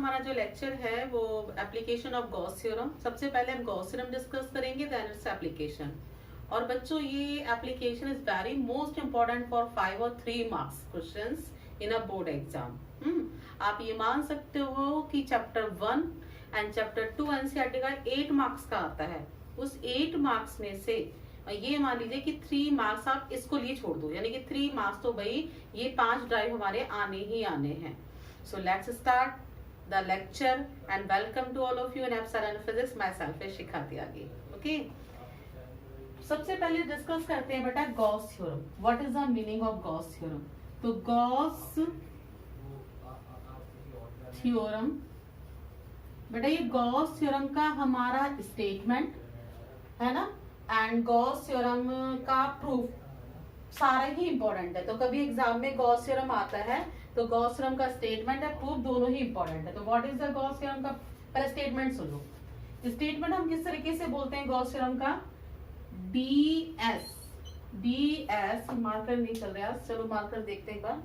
हमारा जो लेक्चर है वो एप्लीकेशन ऑफ गॉस थ्योरम। सबसे पहले हम गॉस थ्योरम डिस्कस करेंगे, देन इट्स एप्लीकेशन। और बच्चों ये application is very most important for 5 और 3 marks questions in a board exam. आप ये मान सकते हो कि चैप्टर 1 एंड चैप्टर 2 एनसीईआरटी का 8 मार्क्स का आता है। उस 8 मार्क्स में से ये मान लीजिए कि 3 मार्क्स आप इसको लिए छोड़ दो, यानी कि 3 मार्क्स तो भाई ये 5 ड्राइव हमारे आने ही आने हैं। So let's start the lecture and welcome to all of you in Epsilon Physics. Myself है शिखा त्यागी। ओके, सबसे पहले डिस्कस करते हैं बेटा Gauss theorem. What is the meaning of Gauss theorem? तो गॉस थ्योरम बेटा, ये गॉस थ्योरम का हमारा स्टेटमेंट है ना, एंड गॉस थ्योरम का प्रूफ सारा ही इंपॉर्टेंट है। तो कभी एग्जाम में गॉस थ्योरम आता है तो गॉस थ्योरम का स्टेटमेंट है, प्रूफ दोनों ही इंपॉर्टेंट है। तो what is the Gauss theorem का पहले स्टेटमेंट सुन लो। स्टेटमेंट हम किस तरीके से बोलते हैं गॉस थ्योरम का? डीएस। डीएस मार्कर नहीं चल रहा, चलो मार्कर देखते हैं एक बार।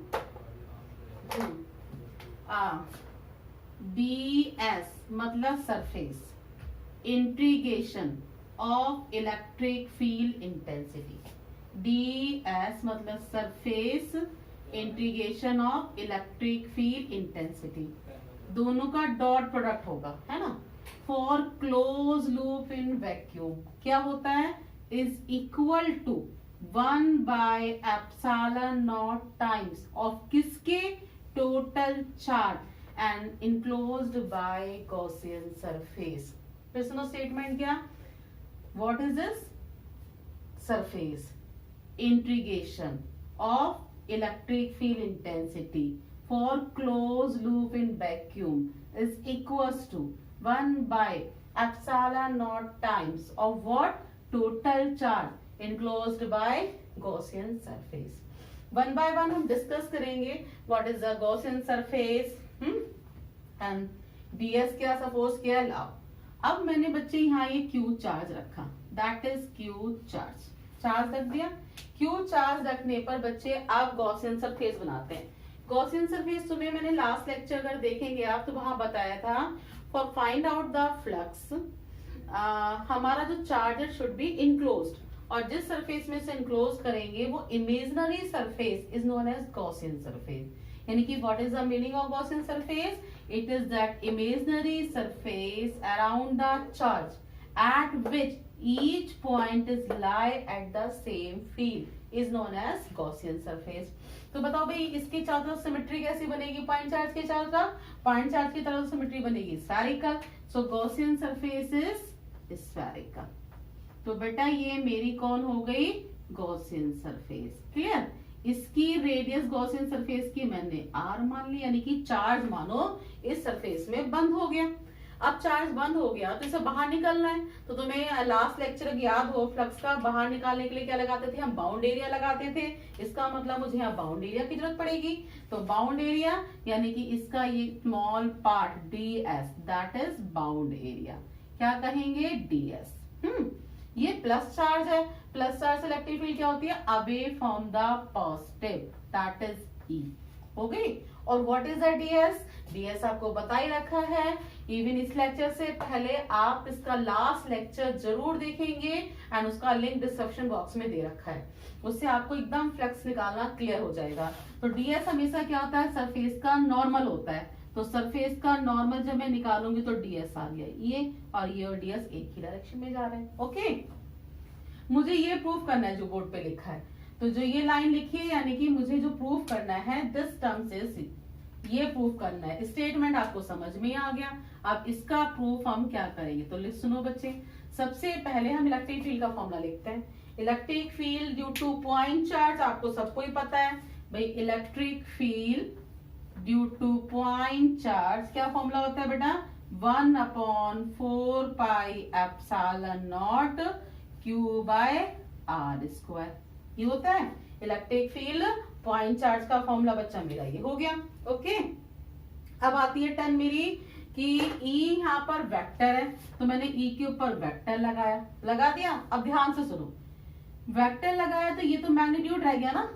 डीएस मतलब surface integration of electric field intensity. DS मतलब surface integration of electric field intensity, दोनों का डॉट प्रोडक्ट होगा, है ना। For close loop in vacuum क्या होता है? Is equal to 1/ε0 times of किसके? Total charge and enclosed by Gaussian surface. फिर सुनो स्टेटमेंट क्या? What is this? Surface integration of electric field intensity for closed loop in vacuum is equals to 1/ε0 times of what? Total charge enclosed by Gaussian surface. One by one हम discuss करेंगे what is the Gaussian surface and ds क्या suppose किया लाओ। अब मैंने बच्चे यहाँ ये Q चार्ज रखा, that is Q charge. Charge रख दिया। Q चार्ज रखने पर बच्चे अब गॉसियन सरफेस बनाते हैं। गॉसियन सरफेस तुम्हें मैंने लास्ट लेक्चर अगर देखेंगे आप तो वहां बताया था for find out the flux हमारा जो चार्ज है शुड बी इनक्लोज्ड, और जिस सरफेस में से इनक्लोज करेंगे वो imaginary surface is known as Gaussian surface. यानी कि what is the meaning of Gaussian surface? It is that imaginary surface around the charge at which each point is lie at the same field is known as Gaussian surface. तो बताओ भाई इसके चारों तरफ symmetry कैसी बनेगी? Point charge के चारों तरफ, पॉइंट चार्ज की तरफ सिमेट्री बनेगी spherical. So Gaussian surface is spherical। तो बेटा ये मेरी कौन हो गई? Gaussian surface। क्लियर? इसकी रेडियस गॉसियन सरफेस की मैंने r मान ली, यानी कि चार्ज मानो इस सरफेस में बंद हो गया। अब चार्ज बंद हो गया तो इसे बाहर निकलना है। तो तुम्हें लास्ट लेक्चर याद हो फ्लक्स का बाहर निकालने के लिए क्या लगाते थे? हम बाउंड एरिया लगाते थे। इसका मतलब मुझे यहाँ बाउंड एरिया की जरूरत पड़ेगी। तो बाउंड एरिया यानी कि इसका ये small part ds that is bound area, क्या कहेंगे? ds। ये प्लस चार्ज है, प्लस चार्ज इलेक्ट्रिक फील्ड क्या होती है? Away from the positive, that is E। हो गई। और what is the ds? ds आपको बता ही रखा है। इवन इस लेक्चर से पहले आप इसका लास्ट लेक्चर जरूर देखेंगे एंड उसका लिंक डिस्क्रिप्शन बॉक्स में दे रखा है, उससे आपको एकदम फ्लक्स निकालना क्लियर हो जाएगा। तो ds हमेशा क्या होता है? सरफेस का नॉर्मल होता है। तो सरफेस का नॉर्मल जब मैं निकालूंगी तो ds आ गया ये और ds एक ही डायरेक्शन में जा रहे हैं। ओके, मुझे ये प्रूफ करना है जो बोर्ड पे लिखा है। तो जो ये लाइन लिखी है यानी कि मुझे जो प्रूफ करना है दिस टर्म से ये प्रूफ करना है। स्टेटमेंट आपको समझ में आ गया। अब इसका प्रूफ हम क्या करेंगे? तो सुनो बच्चे, सबसे पहले हम इलेक्ट्रिक फील्ड का फॉर्मूला लिखते हैं। Electric field due two point charge आपको सबको ही पता है भाई। Electric field due two point charge क्या फॉर्मूला होता है बेटा? 1/4πε0 Q/r²। ये होता है इलेक्ट्रिक फील्ड पॉइंट चार्ज का फॉर्मूला। बच्चा मेरा ये हो गया। ओके, अब आती है टर्न मेरी कि E यहाँ पर वेक्टर है तो मैंने E के ऊपर वेक्टर लगाया, लगा दिया। अब ध्यान से सुनो, वेक्टर लगाया तो ये तो मैग्नीट्यूड रह गया ना,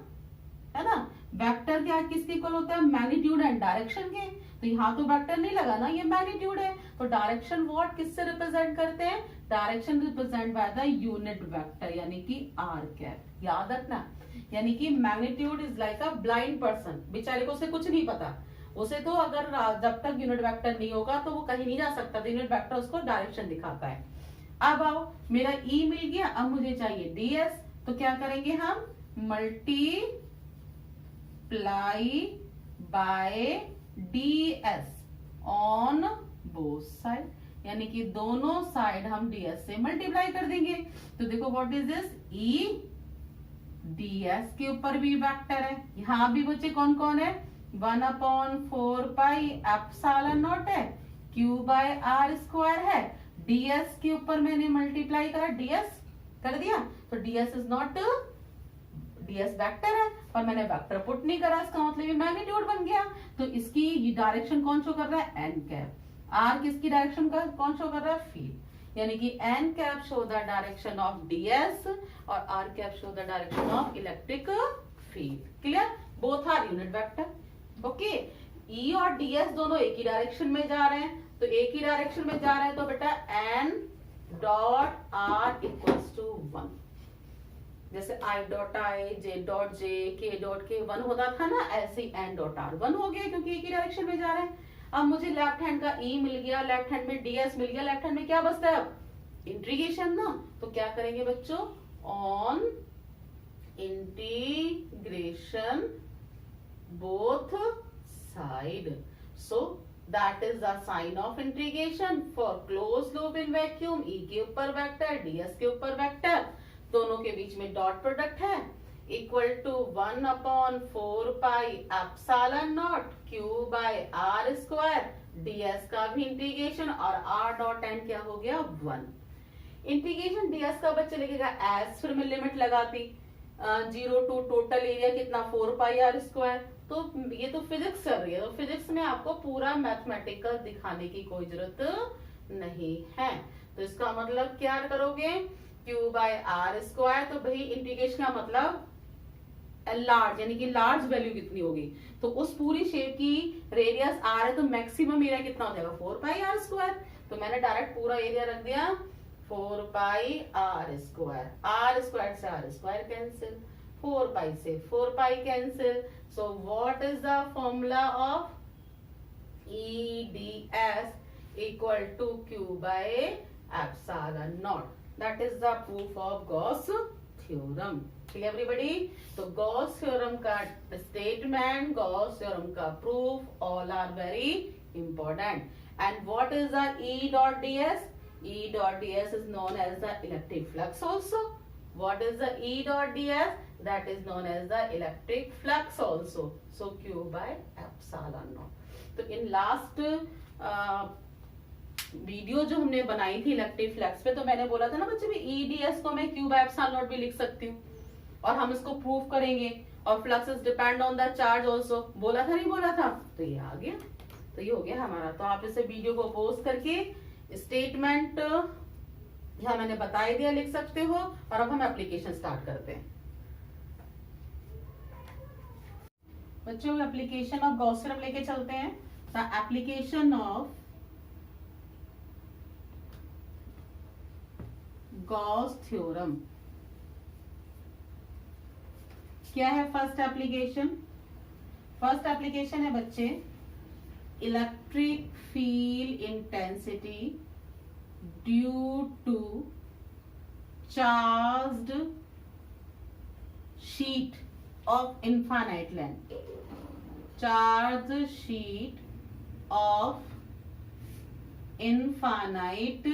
है ना। वेक्टर क्या किसके इक्वल होता है, मैग्नीट्यूड एंड डायरेक्शन के। तो यहाँ तो वेक्टर नहीं लगा ना, ये मैग्नीट्यूड है। तो डायरेक्शन व्हाट किससे रिप्रेजेंट करते हैं, direction represent by the unit vector यानी कि आर कैप। याद रखना, यानी कि magnitude is like a blind person, बेचारे को उसे कुछ नहीं पता, उसे तो अगर जब तक यूनिट वेक्टर नहीं होगा तो वो कहीं नहीं जा सकता, तो यूनिट वेक्टर उसको डायरेक्शन दिखाता है। अब आओ, मेरा ई मिल गया, अब मुझे चाहिए डीएस, तो क्या करेंगे हम, multiply by DS on both side, यानी कि दोनों साइड हम डीएस से मल्टीप्लाई कर देंगे। तो देखो what is this, E DS के ऊपर भी वेक्टर है, यहाँ भी बच्चे कौन कौन है, 1/4 पाई एप्सिलॉन नॉट है, क्यू बाय आर स्क्वायर है, डीएस के ऊपर मैंने मल्टीप्लाई करा, डीएस कर दिया, तो DS is not, DS vector है पर मैंने वेक्टर पुट नहीं करा, इसका मतलब ये मैग्नीट्यूड बन गया। तो इसकी डायरेक्शन कौन शो कर रहा है, एन कैप, आर किसकी डायरेक्शन का कौन शो कर रहा है, फील्ड, यानी कि N cap show the direction of DS और R cap show the direction of electric field. Clear, both are unit vector. Okay, E और डीएस दोनों एक ही डायरेक्शन में जा रहे हैं, तो एक ही डायरेक्शन में जा रहे हैं तो बेटा n dot r equals to 1, जैसे I dot I, J dot J, के डॉट के 1 होता था ना, ऐसे ही एन डॉट आर 1 हो गया क्योंकि एक ही डायरेक्शन में जा रहे हैं। अब मुझे लेफ्ट हैंड का ई मिल गया, लेफ्ट हैंड में डीएस मिल गया, लेफ्ट हैंड में क्या बचता है अब, इंटीग्रेशन ना, तो क्या करेंगे बच्चों, on integration both side, so that is the sign of integration for close loop in vacuum, E के ऊपर वेक्टर, डीएस के ऊपर वेक्टर, दोनों के बीच में डॉट प्रोडक्ट है, equal to 1/4 pi epsilon naught q by r square, ds का भी इंटीग्रेशन और आर डॉट एन क्या हो गया 1। इंटीग्रेशन डीएस का बच्चे लिखेगा एस, फिर मैं लिमिट लगाती 0 टू टोटल एरिया कितना 4 पाई आर स्क्वायर। तो ये तो फिजिक्स चल रही है, तो फिजिक्स में आपको पूरा मैथमेटिकल दिखाने की कोई जरूरत नहीं है। तो इसका मतलब क्या करोगे, क्यू बाय आर स्क्वायर, तो भाई इंटीग्रेशन का मतलब लार्ज, यानी कि लार्ज वैल्यू कितनी होगी, तो उस पूरी शेप की रेडियस आर है तो मैक्सिमम एरिया कितना हो जाएगा 4 पाई आर स्क्वायर। तो मैंने डायरेक्ट पूरा एरिया रख दिया 4 pi r square, r square से आर स्क्वायर कैंसिल, 4 पाई से 4 pi cancel, so what is the formula of E d s equal to q by epsilon naught, that is the proof of Gauss theorem. ठीक है everybody, तो Gauss theorem का statement, Gauss theorem का proof, all are very important. And what is the E dot ds, E dot ds is known as the electric flux also. What is the E dot ds? That is known as the electric flux also. So Q by epsilon naught. तो in last video जो हमने बनाई थी electric flux पे, तो मैंने बोला था ना बच्चे भी EDS को मैं Q by epsilon naught भी लिख सकती हूँ और हम इसको प्रूव करेंगे, और flux is depend on the charge also, बोला था नहीं बोला था, तो ये आ गया, तो ये हो गया हमारा। तो आप इसे वीडियो को पोस्ट करके स्टेटमेंट यहाँ मैंने बता ही दिया लिख सकते हो, और अब हम एप्लीकेशन स्टार्ट करते हैं। बच्चों एप्लीकेशन ऑफ गॉस थ्योरम लेके चलते हैं। The application of Gauss theorem क्या है, फर्स्ट एप्लीकेशन, फर्स्ट एप्लीकेशन है बच्चे electric field intensity due to charged sheet of infinite length, charged sheet of infinite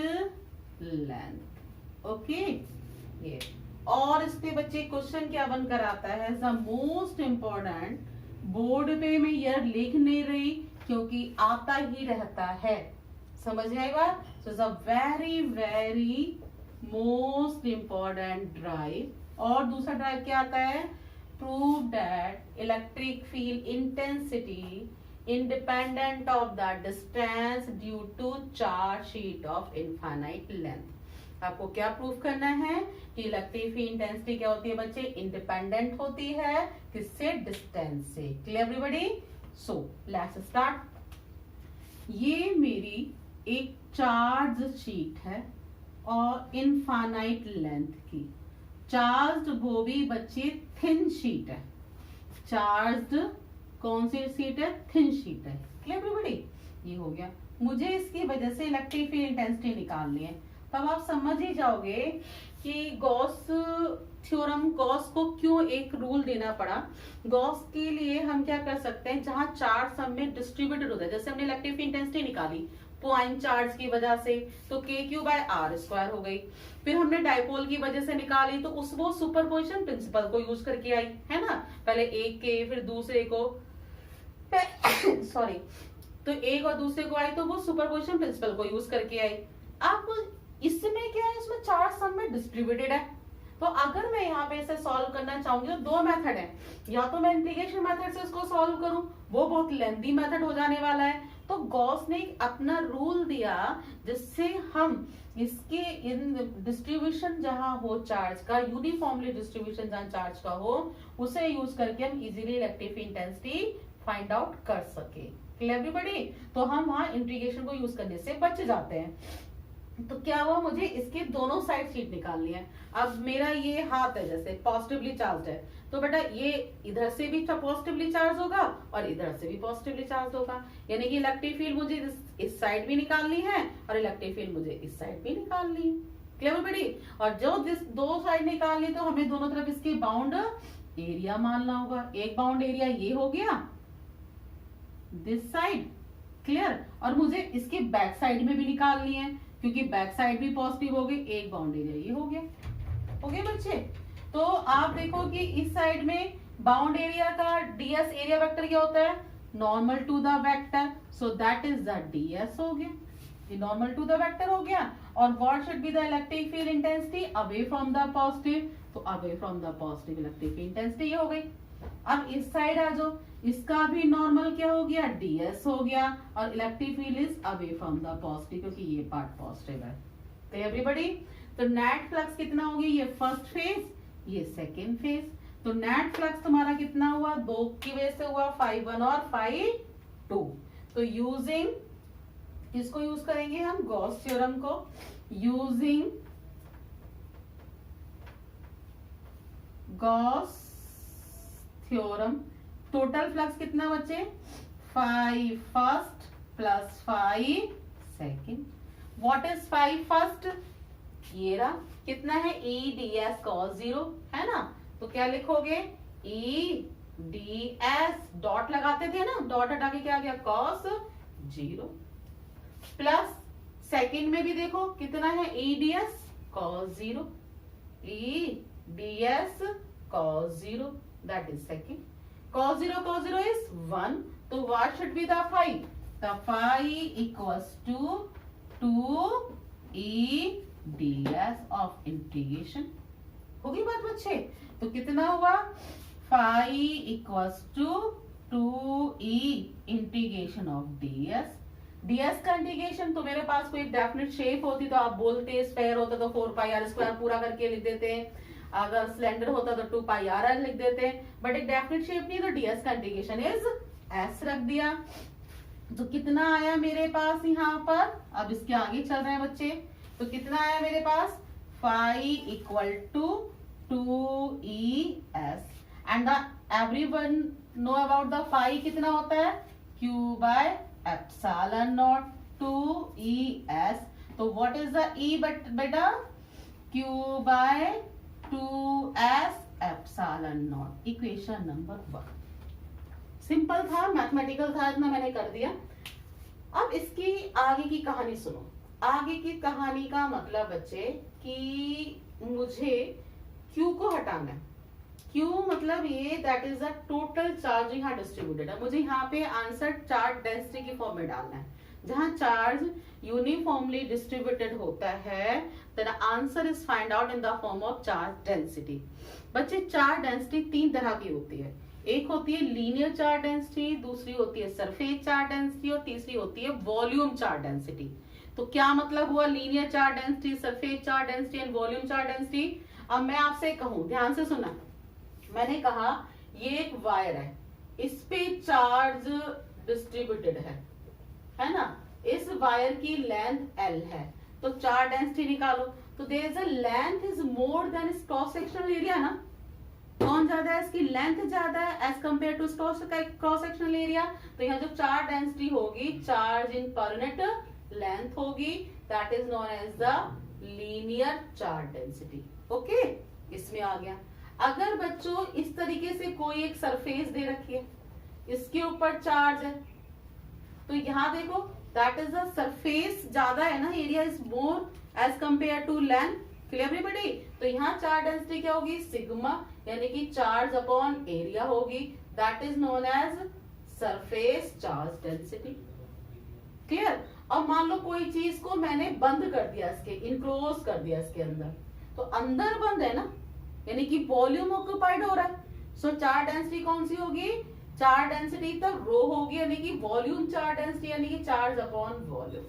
length, okay ये। और इस पे बच्चे क्वेश्चन क्या बन कर आता है, द मोस्ट इंपॉर्टेंट, बोर्ड पे मैं ये लिख नहीं रही क्योंकि आता ही रहता है, समझ में आई बात। So it's a very very most important drive. और दूसरा ड्राइव क्या आता है, prove that electric field intensity independent of the distance due to charge sheet of infinite length. आपको क्या प्रूफ करना है कि इलेक्ट्रिक फील्ड इंटेंसिटी क्या होती है बच्चे, इंडिपेंडेंट होती है किससे, डिस्टेंस से। Clear everybody? So let's start. ये मेरी एक चार्ज शीट है और इनफाइनाइट लेंथ की। चार्ज्ड वो भी बच्चे थिन शीट है। चार्ज्ड कौन सी शीट है, थिन शीट है। Clear everybody? ये हो गया। मुझे इसकी वजह से इलेक्ट्रिक फील्ड इंटेंसिटी निकालनी है। तब आप समझ ही जाओगे कि गॉस थ्योरम, गॉस को क्यों एक रूल देना पड़ा। गॉस के लिए हम क्या कर सकते हैं, जहां चार्ज सब में डिस्ट्रीब्यूटेड होता है, जैसे हमने इलेक्ट्रिक फील्ड इंटेंसिटी निकाली पॉइंट चार्ज की वजह से, तो k/r² हो गई। फिर हमने डायपोल की वजह से निकाली, तो उस वो सुपरपोजिशन प्रिंसिपल को यूज करके आई है ना। पहले एक के फिर दूसरे को सॉरी, तो एक और दूसरे को आई, तो वो सुपरपोजिशन प्रिंसिपल को यूज करके आई। अब इसमें क्या है, इसमें चार्ज सब में डिस्ट्रीब्यूटेड है। तो अगर मैं यहाँ पे इसे सॉल्व करना चाहूंगी तो दो मेथड है, या तो मैं इंटीग्रेशन मेथड से इसको सॉल्व करूं, वो बहुत लेंथी मेथड हो जाने वाला है। तो गॉस ने अपना रूल दिया जिससे हम इसके इन डिस्ट्रीब्यूशन जहां हो चार्ज का, यूनिफॉर्मली डिस्ट्रीब्यूशन जहां चार्ज का हो, उसे यूज करके हम easily electric field intensity find out कर सके। Clear everybody? तो हम वहां इंटीग्रेशन को यूज करने से बच जाते हैं। तो क्या हुआ, मुझे इसके दोनों साइड शीट निकालनी है। अब मेरा ये हाथ है जैसे पॉजिटिवली चार्ज है, तो बेटा ये इधर से भी पॉजिटिवली चार्ज होगा और इधर से भी पॉजिटिवली चार्ज होगा, यानी कि इलेक्ट्रिक फील्ड मुझे इस साइड भी निकालनी है और इलेक्ट्रिक फील्ड मुझे इस साइड भी निकालनी है। Clear everybody? और जो दो साइड निकालनी, तो हमें दोनों तरफ इसके बाउंड एरिया मानना होगा। एक बाउंड एरिया ये हो गया दिस साइड, क्लियर, और मुझे इसके बैक साइड में भी निकालनी है क्योंकि बैक साइड भी पॉजिटिव हो गई। एक बाउंड एरिया ये हो गया बच्चे। तो आप देखो कि इस साइड में बाउंड एरिया का ds एरिया वेक्टर क्या होता है, normal to the vector, so that is the ds हो गया, ये नॉर्मल टू द वेक्टर हो गया। और what should be the electric field intensity, away from the positive, तो away from the positive electric field intensity ये हो गई। अब इस साइड आ जाओ, इसका भी नॉर्मल क्या हो गया, ds हो गया, और electric field is away from the positive क्योंकि ये पार्ट पॉजिटिव है। तो एवरीबॉडी, तो नेट फ्लक्स कितना होगी, ये फर्स्ट फेज, ये सेकेंड फेज। तो नेट फ्लक्स तुम्हारा कितना हुआ, दो की वजह से हुआ, φ1 और φ2। तो यूजिंग इसको यूज करेंगे हम गॉस थ्योरम को, using Gauss theorem. Total flux कितना बचे, φ first plus φ second. What is φ first, ये रहा, कितना है, e ds cos 0 है ना। तो क्या लिखोगे, e ds, डॉट लगाते थे ना, डॉट हटा के क्या आ गया, cos 0, प्लस सेकेंड में भी देखो कितना है, e ds cos 0, e ds cos 0, that is second. cos 0 is 1, तो what should be the phi? The phi equals to 2e ds of integration। होगी बात बच्चे? तो कितना हुआ, phi equals to 2e integration of ds। ds का integration, तो मेरे पास कोई डेफिनेट शेप होती तो आप बोलते, स्फेयर होता तो 4πr² पूरा करके लिख देते हैं, अगर सिलेंडर होता तो 2πr लिख देते हैं, बट एक डेफिनेट शेप नहीं, तो ds का इंटीग्रेशन इज s रख दिया। तो कितना आया मेरे पास यहाँ पर, अब इसके आगे चल रहे हैं बच्चे, तो कितना आया मेरे पास, phi equal to 2es, and everyone know about the phi कितना होता है, q/ε0 2es। तो व्हाट इज द e बेटा, q/2s ε0, इक्वेशन नंबर 1। सिंपल था, मैथमेटिकल था, इतना मैंने कर दिया। अब इसकी आगे की कहानी सुनो। आगे की कहानी का मतलब बच्चे कि मुझे Q को हटाना है। Q मतलब ये, that is the total charge यहाँ डिस्ट्रीब्यूटेड है। मुझे यहाँ पे आंसर चार्ज डेंसिटी की फॉर्म में डालना है। जहां चार्ज यूनिफॉर्मली डिस्ट्रीब्यूटेड होता है, then answer is find out in the form of charge density. बच्चे चार्ज डेंसिटी तीन तरह की होती है। एक होती है लीनियर चार्ज डेंसिटी, दूसरी होती है सरफेस चार्ज डेंसिटी और तीसरी होती है वॉल्यूम चार्ज डेंसिटी। तो क्या मतलब हुआ linear charge density, surface charge density and volume charge density? अब मैं आपसे कहूं, ध्यान से सुना, मैंने कहा ये एक वायर है, इस पे चार्ज डिस्ट्रीब्यूटेड है ना, इस वायर की लेंथ L है, तो चार्ज डेंसिटी निकालो। तो there is a length is more than इस क्रॉस सेक्शनल एरिया ना, कौन ज्यादा है, इसकी लेंथ ज्यादा है as compare to cross sectional area. तो यहाँ जो चार्ज डेंसिटी होगी, charge in per unit length होगी, that is known as the linear charge density. Okay, इसमें आ गया। अगर बच्चों इस तरीके से कोई एक सरफेस दे रखी है, इसके ऊपर चार्ज है, तो यहाँ देखो दैट इज द सरफेस ज्यादा है ना, area is more as compare to length. Clear everybody? तो यहाँ चार्ज डेंसिटी क्या होगी, सिग्मा, यानी कि चार्ज अपॉन एरिया होगी, that is known as surface charge density. Clear? अब मान लो कोई चीज को मैंने बंद कर दिया, इसके इनक्लोज कर दिया इसके अंदर, तो अंदर बंद है ना, यानी कि वॉल्यूम ऑक्युपाइड हो रहा है। सो चार्ज डेंसिटी कौन सी होगी, चार्ज डेंसिटी तो रो होगी, यानी कि वॉल्यूम चार्ज डेंसिटी, यानी कि चार्ज अपॉन वॉल्यूम।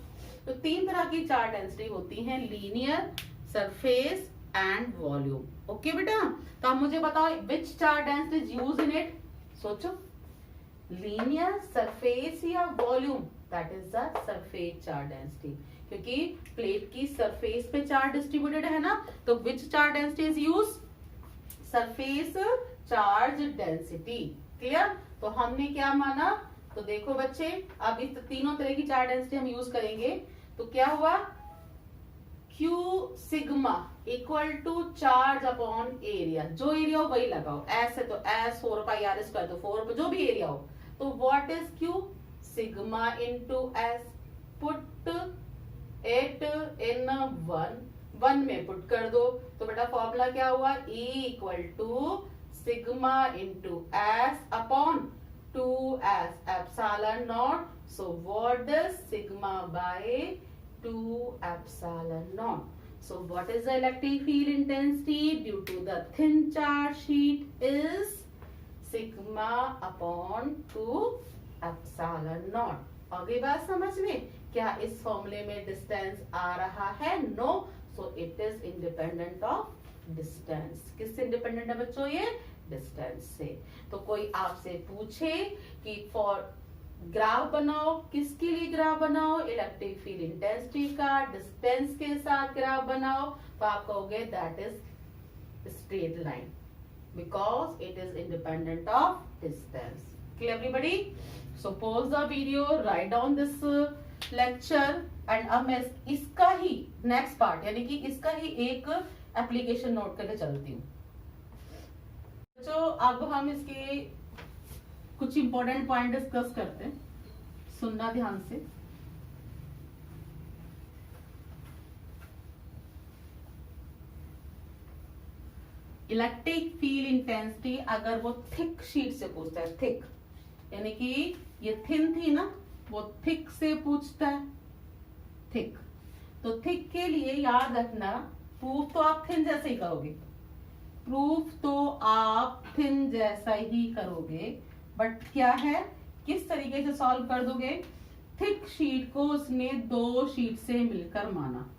तो तीन तरह की चार्ज डेंसिटी होती है, linear, surface and volume. Okay बेटा, तो आप मुझे बताओ which charge density is used in it. सोचो, लीनियर, सरफेस या volume? That is the surface charge density, क्योंकि प्लेट की सरफेस पे चार्ज डिस्ट्रीब्यूटेड है ना, तो which charge density is use, surface charge density. Clear? तो हमने क्या माना, तो देखो बच्चे, अब इस तीनों तरह की चार्ज डेंसिटी हम यूज करेंगे। तो क्या हुआ, Q sigma equal to charge upon area, जो एरिया हो वही लगाओ, एस है तो एस, 4πr स्क्वायर तो 4, जो भी एरिया हो। तो what is Q, sigma into s, put it in one में पुट कर दो, तो बेटा फॉर्मूला क्या हुआ, E equal to sigma into s upon 2s epsilon naught. So what is sigma by 2 epsilon naught. So what is the electric field intensity due to the thin charge sheet is sigma upon 2 epsilon naught. अगली बात समझ में, क्या इस फॉर्मूले में distance आ रहा है? No, so it is independent of distance. किससे इंडिपेंडेंट है बच्चों ये? डिस्टेंस से। तो कोई आपसे पूछे कि फॉर ग्राफ बनाओ, किसके लिए ग्राफ बनाओ, इलेक्ट्रिक फील्ड इंटेंसिटी का डिस्टेंस के साथ ग्राफ बनाओ, तो आप कहोगे that is straight line, because it is independent of distance. Clear everybody? So pause the video, write down this lecture, and अब मैं इसका ही नेक्स्ट पार्ट, यानी कि इसका ही एक एप्लीकेशन नोट करके चलती हूँ। तो अब हम इसके कुछ इंपॉर्टेंट पॉइंट डिस्कस करते हैं, सुनना ध्यान से। इलेक्ट्रिक फील्ड इंटेंसिटी अगर वो थिक शीट से पूछता है, थिक यानी कि ये थिन थी ना, वो थिक से पूछता है, थिक। तो थिक के लिए याद रखना, प्रूफ तो आप थिन जैसे ही करोगे, प्रूफ तो आप थिन जैसा ही करोगे, बट क्या है, किस तरीके से सॉल्व कर दोगे। थिक शीट को उसने दो शीट से मिलकर माना,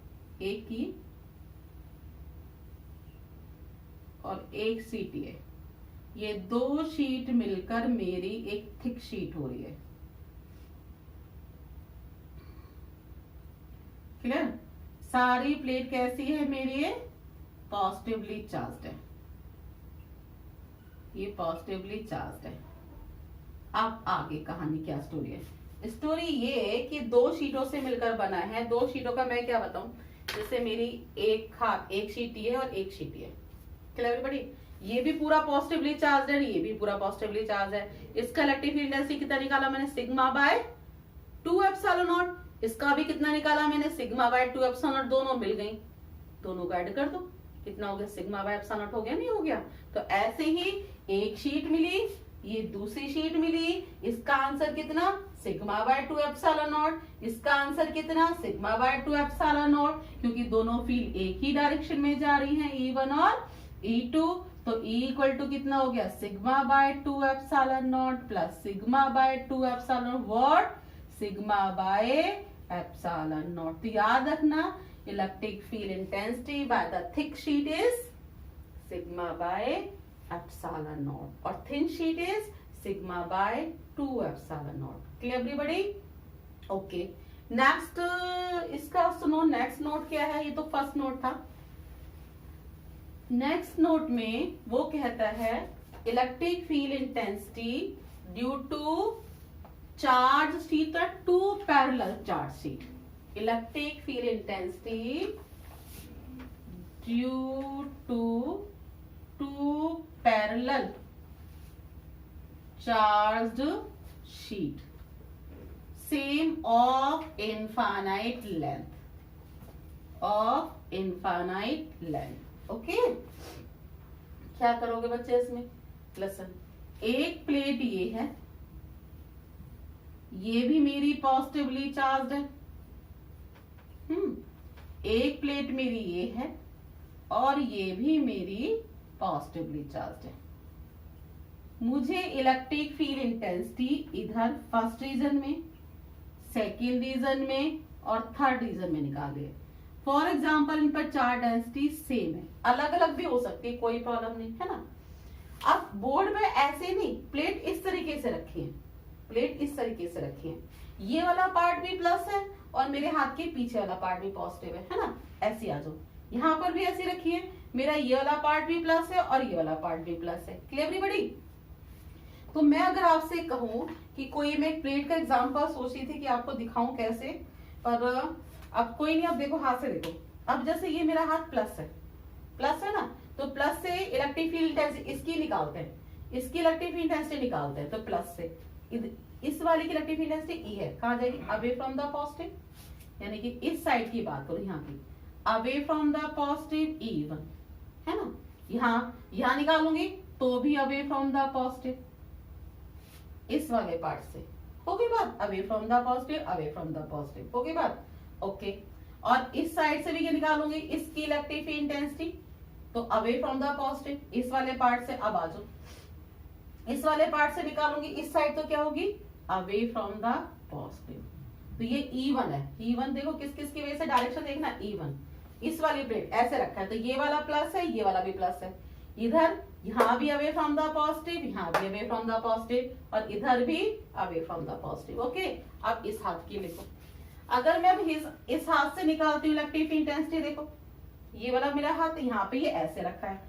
एक की और एक CTA, ये दो शीट मिलकर मेरी एक थिक शीट हो रही है। क्लियर? सारी प्लेट कैसी है मेरी, पॉजिटिवली चार्ज्ड है, ये पॉजिटिवली चार्ज्ड है। अब आगे कहानी क्या स्टोरी है, स्टोरी ये है कि दो शीटों से मिलकर बना है। दो शीटों का मैं क्या बताऊं, जैसे मेरी एक शीट ये है और एक शीट ये। Clear everybody? ये भी पूरा पॉजिटिवली चार्ज है, ये भी पूरा पॉजिटिवली चार्ज है। इसका इलेक्ट्रिक फील्ड इंटेंसिटी कितना निकाला मैंने, सिग्मा बाय 2 एप्सिलॉन नॉट। इसका भी कितना निकाला मैंने, सिग्मा बाय 2 एप्सिलॉन नॉट। दोनों मिल गई, दोनों को ऐड कर दो, कितना हो गया, सिग्मा बाय एप्सिलॉन नॉट हो गया, नहीं हो गया? तो ऐसे ही एक शीट मिली, ये दूसरी शीट मिली, इसका आंसर कितना, सिग्मा बाय 2 एप्सिलॉन नॉट। इसका आंसर कितना, सिग्मा बाय 2 एप्सिलॉन नॉट, क्योंकि दोनों फील्ड एक ही डायरेक्शन में जा रही हैं, E1 और E2, तो E इक्वल टू कितना हो गया, sigma by 2 epsilon naught plus sigma by 2 epsilon what, sigma by epsilon naught. तो याद रखना electric field intensity by the thick sheet is sigma by epsilon naught और thin sheet is sigma by 2 epsilon naught. Clear everybody? Okay, next इसका सुनो, next note क्या है, ये तो फर्स्ट नोट था। नेक्स्ट नोट में वो कहता है electric field intensity due to charge sheet, two parallel charge sheet. Electric field intensity due to parallel charge sheet same of infinite length। Okay, क्या करोगे बच्चे इसमें, लसन, एक प्लेट ये है, ये भी मेरी पॉजिटिवली चार्ज है, एक प्लेट मेरी ये है और ये भी मेरी पॉजिटिवली चार्ज है। मुझे इलेक्ट्रिक फील्ड इंटेंसिटी इधर फर्स्ट रीजन में, सेकेंड रीजन में और थर्ड रीजन में निकाल है। फॉर एग्जाम्पल इन पर चार्ज डेंसिटी सेम है, अलग अलग भी हो सकती है, कोई प्रॉब्लम नहीं है ना। अब बोर्ड में ऐसे नहीं, प्लेट इस तरीके से रखी है, प्लेट इस तरीके से रखी है, ये वाला पार्ट भी प्लस है और मेरे हाथ के पीछे वाला पार्ट भी पॉजिटिव है ना। ऐसे आ जाओ, यहाँ पर भी ऐसे रखी है, मेरा ये वाला पार्ट भी प्लस है और ये वाला पार्ट भी प्लस है। Clear everybody? तो मैं अगर आपसे कहूं कि कोई, मैं एक प्लेट का एग्जांपल सोच रही थी कि आपको दिखाऊं कैसे, पर अब कोई नहीं, अब देखो हाथ से देखो। अब जैसे ये मेरा हाथ प्लस है ना, तो प्लस से इलेक्ट्रिक फील्ड इंटेंसिटी इसकी निकालते हैं, इसकी इलेक्ट्रिक फील्ड इंटेंसिटी निकालते हैं, तो प्लस से इस वाले की इलेक्ट्रिक फील्ड इंटेंसिटी ई है, कहां जाएगी, अवे फ्रॉम द पॉजिटिव, यानी कि इस साइड की बात करो, यहाँ की away from the positive E1 है ना। यहाँ निकालूंगी तो भी अवे फ्रॉम द पॉजिटिव, इस वाले पार्ट से हो गई बात, away from the positive, away from the positive, हो गई बात। ओके, और इस साइड से भी क्या निकालूंगी, इसकी इलेक्ट्रिक फील्ड इंटेंसिटी, तो अवे फ्रॉम द पॉजिटिव, इस वाले पार्ट से। अब आ जाओ, इस वाले पार्ट से निकालूंगी इस साइड, तो क्या होगी, अवे फ्रॉम द पॉजिटिव। तो ये E1 है, E1 देखो किस किस की वजह से, डायरेक्शन देखना, E1 इस वाली प्लेट ऐसे रखा है, तो ये वाला प्लस है, ये वाला भी प्लस है, इधर यहाँ भी अवे फ्रॉम द पॉजिटिव, यहाँ भी अवे फ्रॉम द पॉजिटिव और इधर भी away from the positive. Okay, अब इस हाथ की लिखो, अगर मैं अब इस हाथ से निकालती हूँ इलेक्ट्रिक इंटेंसिटी, देखो ये वाला मेरा हाथ यहाँ पे ये ऐसे रखा है,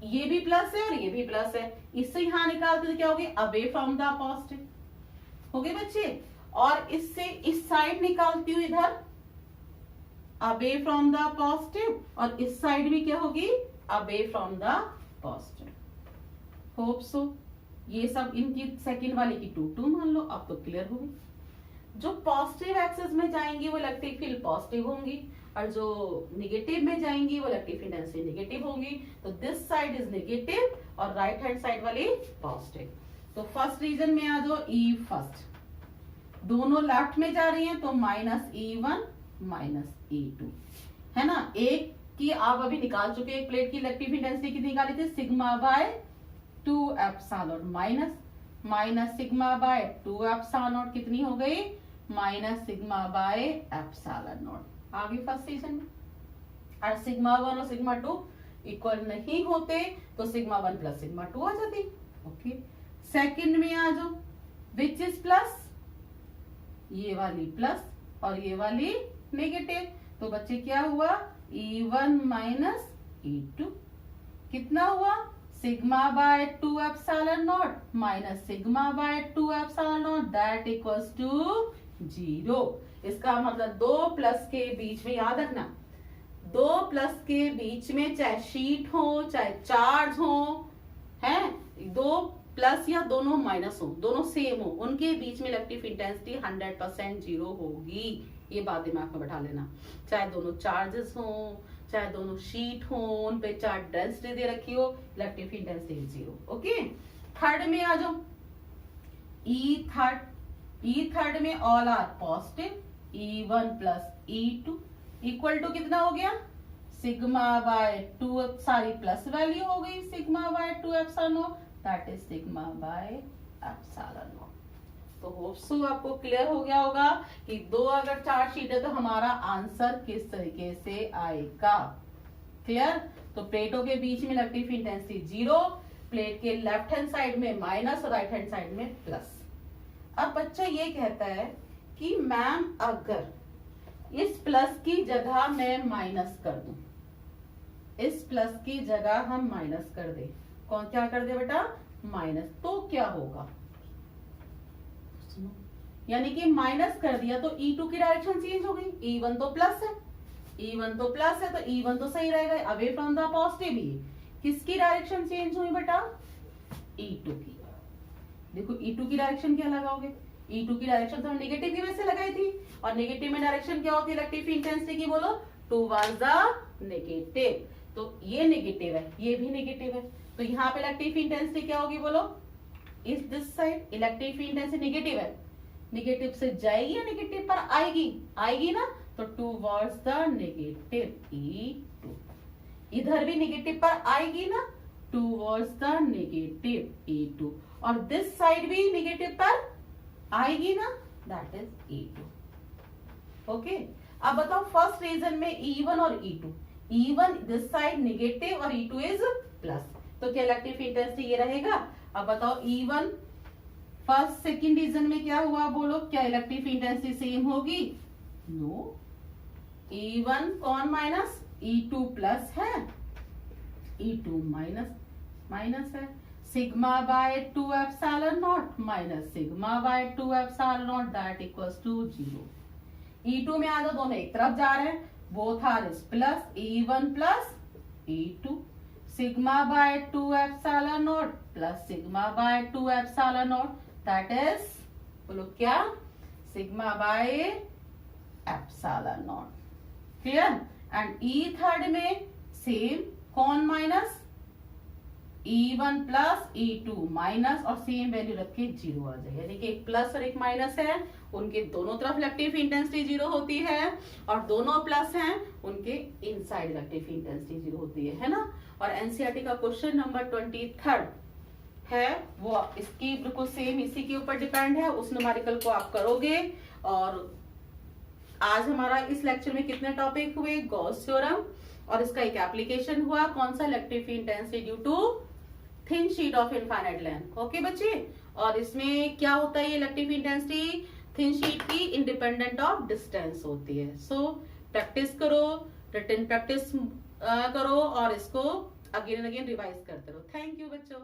ये भी प्लस है और ये भी प्लस है, इससे यहाँ निकालते तो क्या होगी, अवे फ्रॉम द पॉजिटिव, हो गए बच्चे। और इससे इस साइड निकालती हूँ इधर अवे फ्रॉम द पॉजिटिव और इस साइड भी क्या होगी, away from the positive. Hope so ये सब इनकी सेकंड वाली की 2 मान लो, अब तो क्लियर होगी। जो पॉजिटिव एक्सिस में जाएंगी वो इलेक्ट्रिक फील्ड पॉजिटिव होंगी और जो नेगेटिव में जाएंगी वो इलेक्ट्रिक फील्ड इंटेंसिटी नेगेटिव होंगी। तो दिस साइड इज नेगेटिव और राइट हैंड साइड वाली पॉजिटिव। तो फर्स्ट रीजन में आ जाओ, ई फर्स्ट, दोनों लेफ्ट में जा रही हैं तो -E1 -E2 है ना। एक की आप अभी निकाल चुके, एक प्लेट की इलेक्ट्रिक इंटेंसिटी कितनी निकाली थी, sigma by 2 epsilon minus sigma by 2 epsilon कितनी हो गई, -सिग्मा बाय एप्सिलॉन नॉट। आगे फर्स्ट रीजन में और सिग्मा 1 और सिग्मा 2 इक्वल नहीं होते तो सिग्मा 1 प्लस सिग्मा 2 आ जाती। ओके, सेकंड में आ जाओ, विच इज प्लस, ये वाली प्लस और ये वाली नेगेटिव, तो बच्चे क्या हुआ, E1 -E2 कितना हुआ, sigma by 2 epsilon naught minus sigma by 2 epsilon naught that equals to 0। इसका मतलब 2 प्लस के बीच में, याद रखना 2 प्लस के बीच में चाहे शीट हो चाहे चार्ज हो, हैं 2 प्लस या दोनों माइनस हो, दोनों सेम हो, उनके बीच में इलेक्ट्रिक इंटेंसिटी 100% 0 होगी। ये बात दिमाग में बैठा लेना, चाहे दोनों चार्जेस हो चाहे दोनों शीट हो, उन पे चार्ज डेंसिटी दे रखी हो, इलेक्ट्रिक इंटेंसिटी 0। ओके, थर्ड में आ जाओ, ई थर्ड में all are positive, E1 plus E2 equal to कितना हो गया, सिग्मा बाय 2 सारी प्लस वैल्यू हो गई, sigma by 2 epsilon naught, that is sigma by epsilon naught. तो होप सो आपको क्लियर हो गया होगा कि दो अगर चार्ट शीट है तो हमारा आंसर किस तरीके से आएगा। क्लियर? तो प्लेटों के बीच में इलेक्ट्रिक इंटेंसिटी 0, प्लेट के लेफ्ट हैंड साइड में माइनस और राइट हैंड साइड में प्लस। अब बच्चा ये कहता है कि मैम अगर इस प्लस की जगह मैं माइनस कर दूं, इस प्लस की जगह हम माइनस कर दे, कौन क्या कर दे बेटा? माइनस, तो क्या होगा? यानी कि माइनस कर दिया तो E2 की डायरेक्शन चेंज हो गई, E1 तो प्लस है, E1 तो प्लस है तो E1 तो सही रहेगा, अवे फ्रॉम द पॉजिटिव। ही किसकी डायरेक्शन चेंज हुई बेटा? E2 की। देखो E2 की डायरेक्शन क्या लगाओगे? E2 की डायरेक्शन तो हम नेगेटिव की वजह से लगाई थी, और नेगेटिव में डायरेक्शन क्या होती है इलेक्ट्रिक इंटेंसिटी की? बोलो, टुवर्ड्स द नेगेटिव। तो ये नेगेटिव है, ये भी नेगेटिव है, तो यहाँ पे इलेक्ट्रिक इंटेंसिटी क्या होगी? बोलो, इस this side electric intensity negative है, नेगेटिव से जाएगी या नेगेटिव पर आएगी? आएगी ना, तो टुवर्ड्स द नेगेटिव E2। इधर भी नेगेटिव पर आएगी ना, टुवर्ड्स द नेगेटिव E2, और दिस साइड भी नेगेटिव पर आएगी ना, दैट इज E2। ओके, अब बताओ फर्स्ट रीजन में E1 और E2, E1 this side negative और E2 इज प्लस, तो क्या इलेक्ट्रिक इंटेंसिटी ये रहेगा? अब बताओ E1 फर्स्ट सेकंड रीजन में क्या हुआ? बोलो, क्या इलेक्ट्रिक इंटेंसिटी सेम होगी? नो, E1 कौन माइनस? E2 प्लस है, E2 माइनस माइनस है, sigma by 2 epsilon naught minus sigma by 2 epsilon naught, that equals to 0। E2 में आ जाओ, दोनों एक तरफ जा रहे हैं, both are is plus, E1 plus E2, sigma by 2 epsilon naught plus sigma by 2 epsilon naught, that is, बोलो क्या? Sigma by epsilon naught. Clear? And E third में सेम, कौन minus? E1 plus E2 minus, और same value रख के 0 आ जाए, यानी कि एक प्लस और एक माइनस है, उनके दोनों तरफ इलेक्ट्रिक इंटेंसिटी 0 होती है, और दोनों प्लस हैं उनके इनसाइड इलेक्ट्रिक इंटेंसिटी 0 होती है ना। और एनसीईआरटी का क्वेश्चन नंबर 23 है, वो इसकी बिल्कुल सेम इसी के ऊपर डिपेंड है, उस न्यूमेरिकल को आप करोगे। और आज हमारा इस लेक्चर में कितने टॉपिक हुए? गॉस थ्योरम, और इसका एक एप्लीकेशन हुआ, कौन सा? Electric intensity due to thin sheet of infinite length. Okay बच्चे, और इसमें क्या होता है? ये इलेक्ट्रिक इंटेंसिटी थिन शीट की इंडिपेंडेंट ऑफ डिस्टेंस होती है। सो प्रैक्टिस करो, रिटन प्रैक्टिस करो, और इसको अगेन एंड अगेन रिवाइज करते रहो। थैंक यू बच्चों।